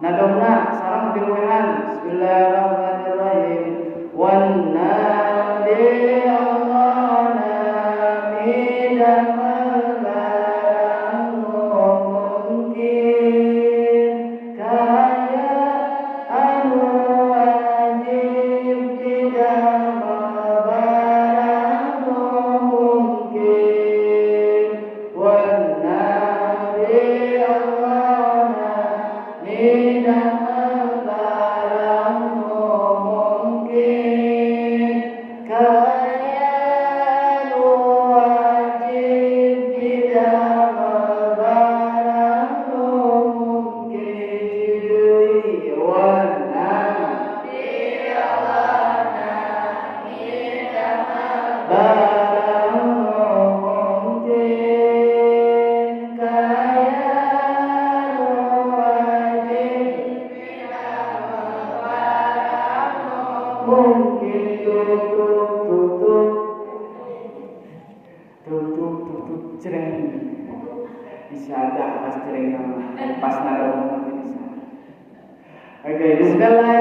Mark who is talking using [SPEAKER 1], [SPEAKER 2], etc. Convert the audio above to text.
[SPEAKER 1] Nadongna sareng piluehan. Bismillahirrahmanirrahim. Wan nadi Allah nami damal barang mungkin kaya anu wajib tidak barang mungkin. Wan nadi Allah nami damal barang mungkin kaya anu wajib tidak barang mungkin. Wan nadi Allah nami damal barang mungkin kaya anu wajib mungkin. Tutup cereng bisa agak pas cereng nama pas nada bisa. Oke, bismillah.